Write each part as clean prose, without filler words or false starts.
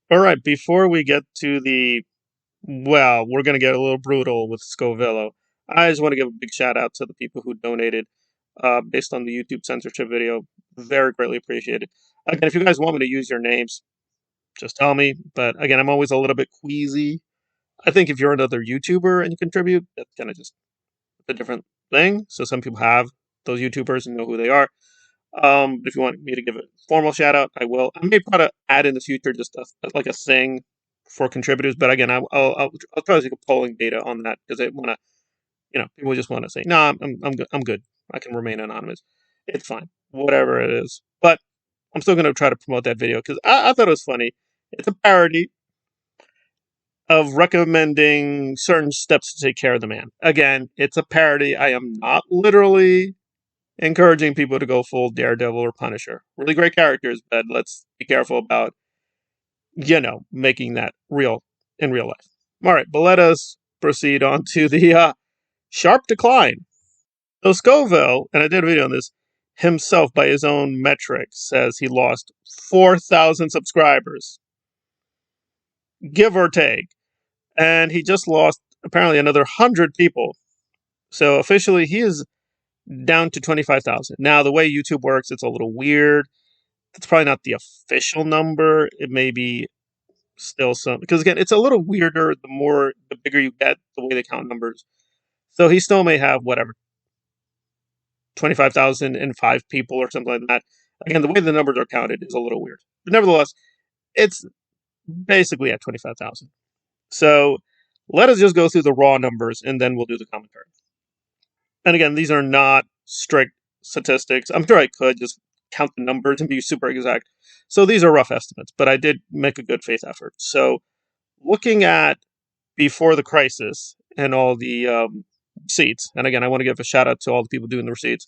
All right, before we get to well, we're going to get a little brutal with Scoville. I just want to give a big shout out to the people who donated based on the YouTube censorship video. Very greatly appreciated. Again, if you guys want me to use your names, just tell me. But again, I'm always a little bit queasy. I think if you're another YouTuber and you contribute, that's kind of just a different thing. So some people have those YouTubers and know who they are. If you want me to give a formal shout out, I will. I may try to add in the future just like a thing for contributors, but again, I'll try to take a polling data on that because I want to, people just want to say, no, I'm good. I'm good. I can remain anonymous. It's fine, whatever it is. But I'm still going to try to promote that video because I thought it was funny. It's a parody of recommending certain steps to take care of the man. Again, it's a parody. I am not literally encouraging people to go full Daredevil or Punisher. Really great characters, but let's be careful about, making that real in real life. All right, but let us proceed on to the sharp decline. So Scoville, and I did a video on this, himself by his own metrics, says he lost 4,000 subscribers, give or take. And he just lost apparently another 100 people. So officially he is down to 25,000. Now, the way YouTube works, it's a little weird. It's probably not the official number. It may be still some, because again, it's a little weirder the bigger you get, the way they count numbers. So he still may have whatever 25,005 people or something like that. Again, the way the numbers are counted is a little weird, but nevertheless, it's basically at 25,000. So let us just go through the raw numbers and then we'll do the commentary. And again, these are not strict statistics. I'm sure I could just count the numbers and be super exact. So these are rough estimates, but I did make a good faith effort. So looking at before the crisis and all the receipts, and again, I want to give a shout out to all the people doing the receipts.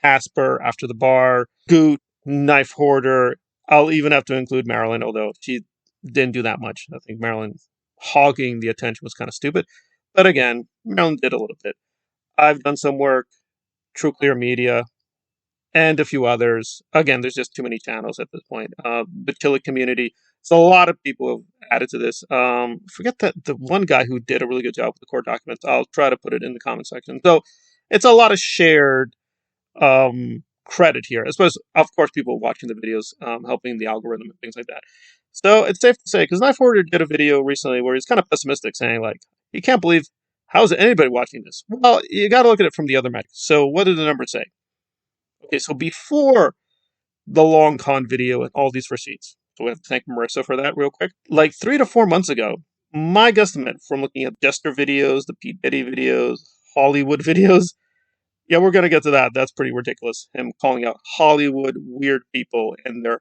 Casper, After the Bar, Goot, Knife Hoarder. I'll even have to include Marilyn, although she didn't do that much. I think Marilyn hogging the attention was kind of stupid. But again, Marilyn did a little bit. I've done some work, True Clear Media, and a few others. Again, there's just too many channels at this point. Bitchute community. So a lot of people have added to this. Forget that the one guy who did a really good job with the core documents. I'll try to put it in the comment section. So it's a lot of shared credit here. I suppose, of course, people watching the videos, helping the algorithm and things like that. So it's safe to say, because Knife Hoarder did a video recently where he's kind of pessimistic, saying like, you can't believe, how is anybody watching this? Well, you got to look at it from the other metrics. So what did the numbers say? Okay, so before the long con video and all these receipts, so we have to thank Marisa for that real quick. Like 3 to 4 months ago, my guesstimate from looking at Jester videos, the P. Diddy videos, Hollywood videos, yeah, we're going to get to that. That's pretty ridiculous. Him calling out Hollywood weird people and their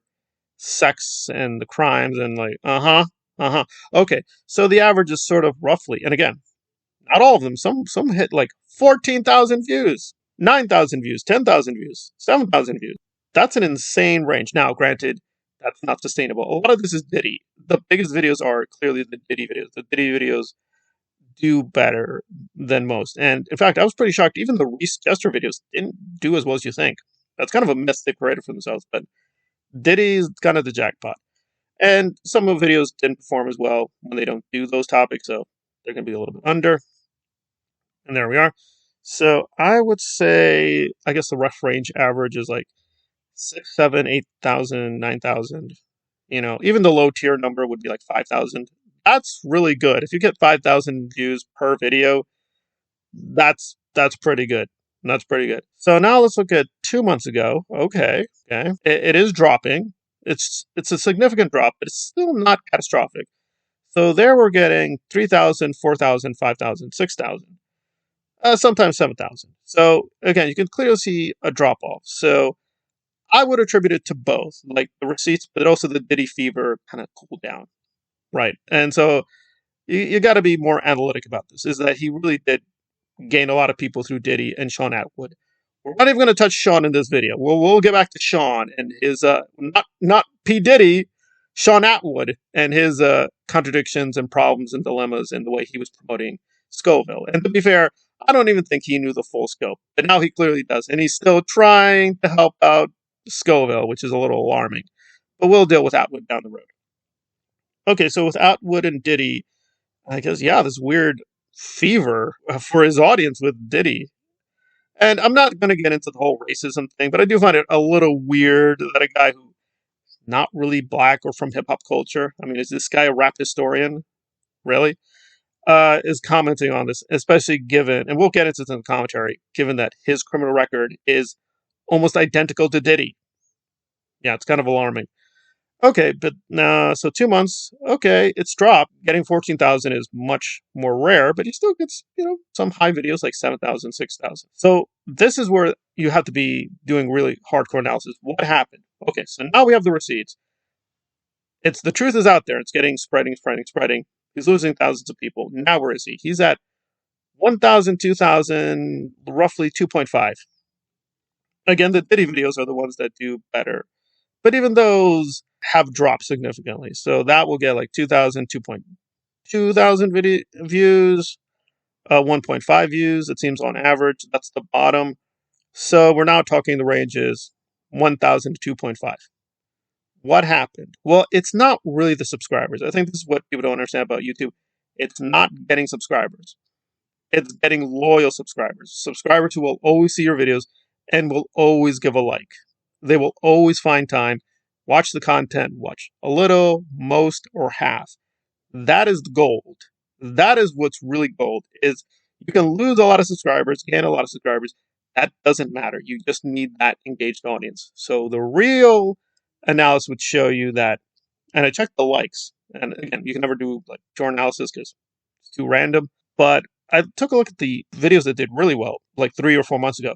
sex and the crimes and like, Okay, so the average is sort of roughly, and again, not all of them. Some hit like 14,000 views, 9,000 views, 10,000 views, 7,000 views. That's an insane range. Now, granted, that's not sustainable. A lot of this is Diddy. The biggest videos are clearly the Diddy videos. The Diddy videos do better than most. And in fact, I was pretty shocked. Even the Reese Jester videos didn't do as well as you think. That's kind of a mess they created for themselves. But Diddy's kind of the jackpot. And some of the videos didn't perform as well when they don't do those topics. So they're going to be a little bit under. And there we are. So I would say, I guess the rough range average is like 6, 7, 8,000, 9,000. Even the low tier number would be like 5,000. That's really good. If you get 5,000 views per video, that's pretty good. That's pretty good. So now let's look at 2 months ago. Okay. It is dropping. It's a significant drop, but it's still not catastrophic. So there we're getting 3,000, 4,000, 5,000, 6,000. Sometimes 7,000. So again, you can clearly see a drop off. So I would attribute it to both, like the receipts, but also the Diddy fever kind of cooled down, right? And so you got to be more analytic about this. Is that he really did gain a lot of people through Diddy and Sean Atwood. We're not even going to touch Sean in this video. We'll get back to Sean and his not P Diddy, Sean Atwood and his contradictions and problems and dilemmas and the way he was promoting Scoville. And to be fair, I don't even think he knew the full scope, but now he clearly does, and he's still trying to help out Scoville, which is a little alarming. But we'll deal with Atwood down the road. Okay, so with Atwood and Diddy, I guess, yeah, this weird fever for his audience with Diddy. And I'm not going to get into the whole racism thing, but I do find it a little weird that a guy who's not really black or from hip hop culture, I mean, is this guy a rap historian? Really? Is commenting on this, especially given, and we'll get into this in the commentary, given that his criminal record is almost identical to Diddy. Yeah, it's kind of alarming. Okay, but so 2 months, okay, it's dropped. Getting 14,000 is much more rare, but he still gets, some high videos like 7,000, 6,000. So this is where you have to be doing really hardcore analysis. What happened? Okay, so now we have the receipts. The truth is out there. It's getting spreading. He's losing thousands of people. Now where is he? He's at 1,000, 2,000, roughly 2.5. Again, the Diddy videos are the ones that do better. But even those have dropped significantly. So that will get like 2,000, 2,000 video views, 1.5 views, it seems on average. That's the bottom. So we're now talking the range is 1,000 to 2.5. What happened? Well, it's not really the subscribers. I think this is what people don't understand about YouTube. It's not getting subscribers. It's getting loyal subscribers. Subscribers who will always see your videos and will always give a like. They will always find time, watch the content, watch a little, most, or half. That is gold. That is what's really gold. Is you can lose a lot of subscribers, gain a lot of subscribers. That doesn't matter. You just need that engaged audience. So the real analysis would show you that, and I checked the likes. And again, you can never do like pure analysis because it's too random. But I took a look at the videos that did really well, like 3 or 4 months ago.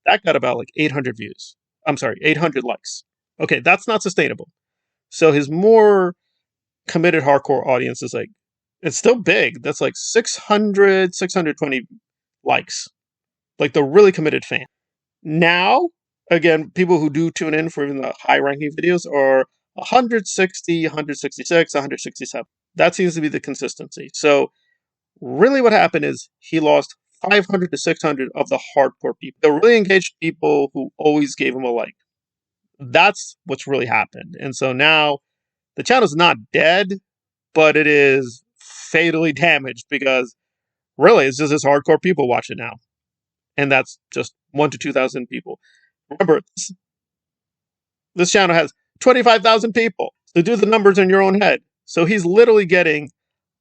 That got about like 800 views. I'm sorry, 800 likes. Okay, that's not sustainable. So his more committed hardcore audience is like, it's still big. That's like 600, 620 likes. Like the really committed fan. Now, again, people who do tune in for even the high ranking videos are 160, 166, 167. That seems to be the consistency. So really what happened is he lost 500 to 600 of the hardcore people. The really engaged people who always gave him a like. That's what's really happened. And so now the channel's not dead, but it is fatally damaged because really it's just this hardcore people watch it now. And that's just 1 to 2,000 people. Remember, this channel has 25,000 people. So do the numbers in your own head. So he's literally getting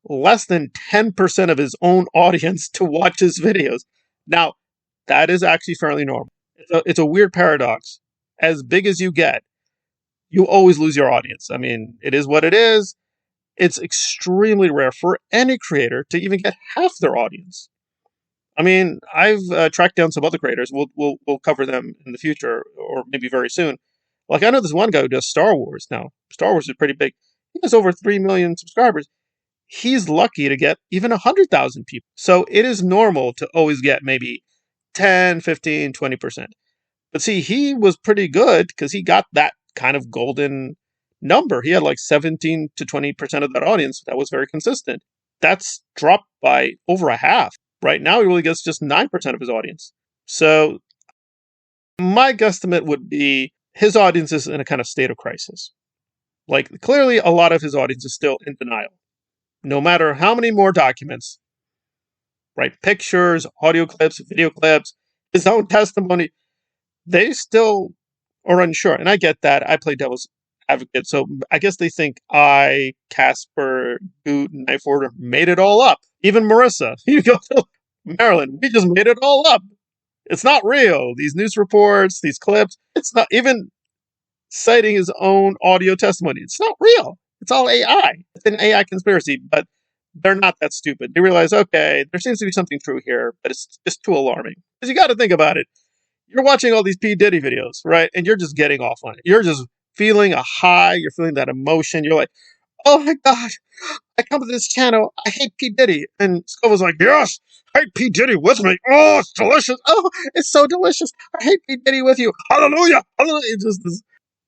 less than 10% of his own audience to watch his videos. Now, that is actually fairly normal. It's a weird paradox. As big as you get, you always lose your audience. I mean, it is what it is. It's extremely rare for any creator to even get half their audience. I mean, I've tracked down some other creators. We'll cover them in the future or maybe very soon. Like I know this one guy who does Star Wars now. Star Wars is pretty big. He has over 3 million subscribers. He's lucky to get even 100,000 people. So it is normal to always get maybe 10, 15, 20%. But see, he was pretty good because he got that kind of golden number. He had like 17 to 20% of that audience. That was very consistent. That's dropped by over a half. Right now, he really gets just 9% of his audience. So my guesstimate would be his audience is in a kind of state of crisis. Like clearly a lot of his audience is still in denial. No matter how many more documents, right? Pictures, audio clips, video clips, his own testimony, they still are unsure. And I get that. I play devil's advocate. So I guess they think Casper, Goot Knife Hoarder made it all up. Even Marisa, you go to Marilyn, we just made it all up. It's not real. These news reports, these clips, it's not even citing his own audio testimony. It's not real. It's all AI. It's an AI conspiracy, but they're not that stupid. They realize, okay, there seems to be something true here, but it's just too alarming. Because you got to think about it. You're watching all these P. Diddy videos, right? And you're just getting off on it. You're just feeling a high. You're feeling that emotion. You're like, oh my God, I come to this channel. I hate P. Diddy. And Scoville's like, yes, hate P. Diddy with me. Oh, it's delicious. Oh, it's so delicious. I hate P. Diddy with you. Hallelujah. Hallelujah. It's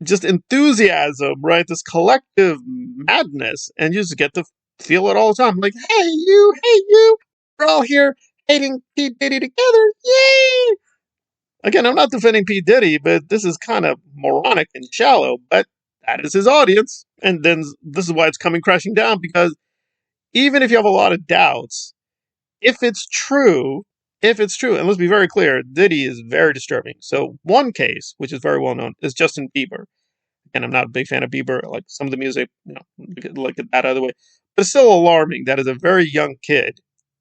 just enthusiasm, right? This collective madness. And you just get to feel it all the time. Like, hey, you. We're all here hating P. Diddy together. Yay. Again, I'm not defending P. Diddy, but this is kind of moronic and shallow, but that is his audience. And then this is why it's coming crashing down, because even if you have a lot of doubts, if it's true, and let's be very clear, Diddy is very disturbing. So one case, which is very well known, is Justin Bieber. And I'm not a big fan of Bieber, like some of the music, like that other way. But it's still alarming that as a very young kid,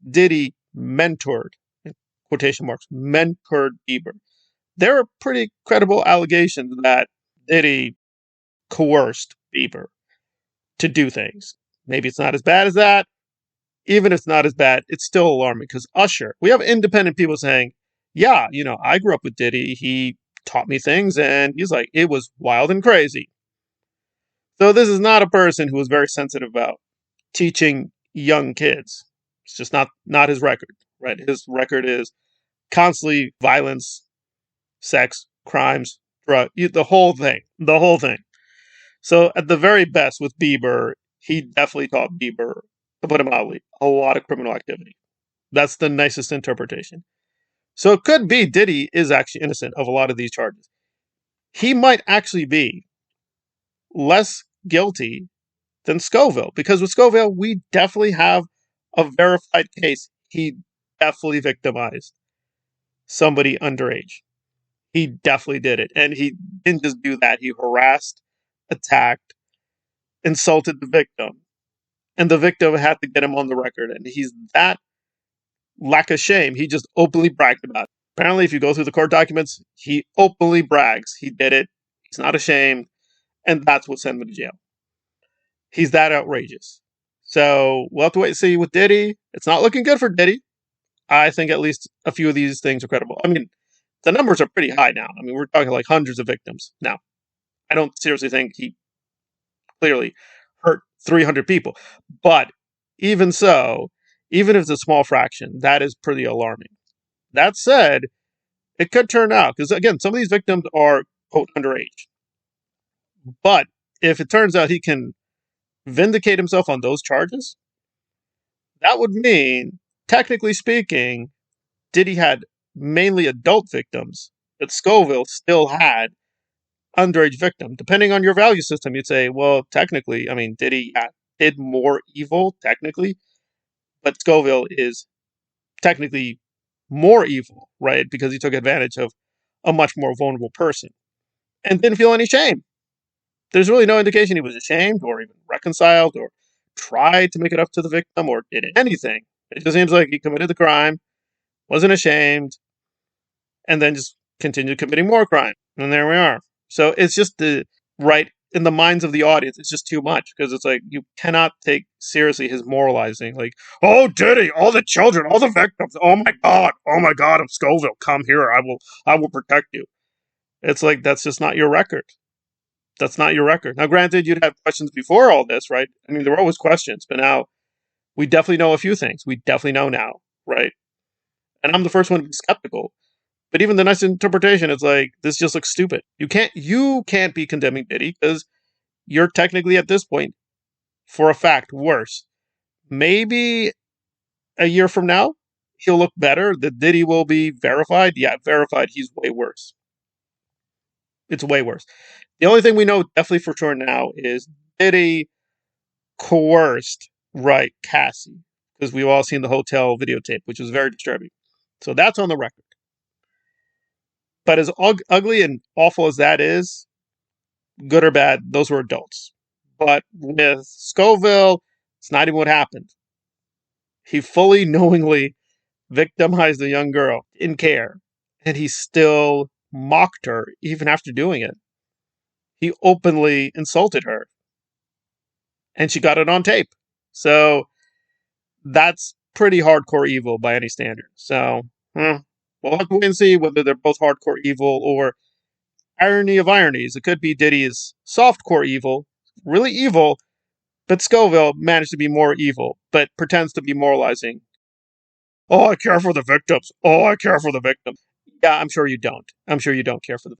Diddy mentored, in quotation marks, mentored Bieber. There are pretty credible allegations that Diddy coerced Bieber to do things. Maybe it's not as bad as that. Even if it's not as bad, it's still alarming because Usher, we have independent people saying, yeah, I grew up with Diddy. He taught me things, and he's like, it was wild and crazy. So this is not a person who is very sensitive about teaching young kids. It's just not his record, right? His record is constantly violence, sex, crimes, drug, the whole thing. So at the very best with Bieber, he definitely taught Bieber, to put it mildly, a lot of criminal activity. That's the nicest interpretation. So it could be Diddy is actually innocent of a lot of these charges. He might actually be less guilty than Scoville, because with Scoville, we definitely have a verified case. He definitely victimized somebody underage. He definitely did it. And he didn't just do that. He harassed, attacked, insulted the victim. And the victim had to get him on the record. And he's that lack of shame. He just openly bragged about it. Apparently, if you go through the court documents, he openly brags. He did it. He's not ashamed. And that's what sent him to jail. He's that outrageous. So we'll have to wait and see with Diddy. It's not looking good for Diddy. I think at least a few of these things are credible. I mean, the numbers are pretty high now. I mean, we're talking like hundreds of victims. Now, I don't seriously think he clearly hurt 300 people. But even so, even if it's a small fraction, that is pretty alarming. That said, it could turn out, because again, some of these victims are, quote, underage. But if it turns out he can vindicate himself on those charges, that would mean, technically speaking, Diddy had mainly adult victims, but Scoville still had underage victim. Depending on your value system, you'd say, well, technically, I mean, Diddy did more evil, technically, but Scoville is technically more evil, right? Because he took advantage of a much more vulnerable person and didn't feel any shame. There's really no indication he was ashamed or even reconciled or tried to make it up to the victim or did anything. It just seems like he committed the crime, wasn't ashamed, and then just continued committing more crime. And there we are. So it's just right in the minds of the audience, it's just too much, because it's like you cannot take seriously his moralizing. Like, oh, Diddy, all the children, all the victims. Oh my God, I'm Scoville. Come here, I will protect you. It's like that's just not your record. That's not your record. Now, granted, you'd have questions before all this, right? I mean, there were always questions, but now we definitely know a few things. We definitely know now, right? And I'm the first one to be skeptical. But even the nice interpretation, it's like, this just looks stupid. You can't be condemning Diddy because you're technically at this point, for a fact, worse. Maybe a year from now, he'll look better. The Diddy will be verified. Yeah, verified. He's way worse. It's way worse. The only thing we know definitely for sure now is Diddy coerced, right, Cassie, because we've all seen the hotel videotape, which was very disturbing. So that's on the record. But as ugly and awful as that is, good or bad, those were adults. But with Scoville, it's not even what happened. He fully, knowingly victimized a young girl, didn't care, and he still mocked her even after doing it. He openly insulted her, and she got it on tape. So that's pretty hardcore evil by any standard. So we'll have to wait and see whether they're both hardcore evil or irony of ironies. It could be Diddy's softcore evil, really evil, but Scoville managed to be more evil, but pretends to be moralizing. Oh, I care for the victims. Oh, I care for the victims. Yeah, I'm sure you don't. I'm sure you don't care for the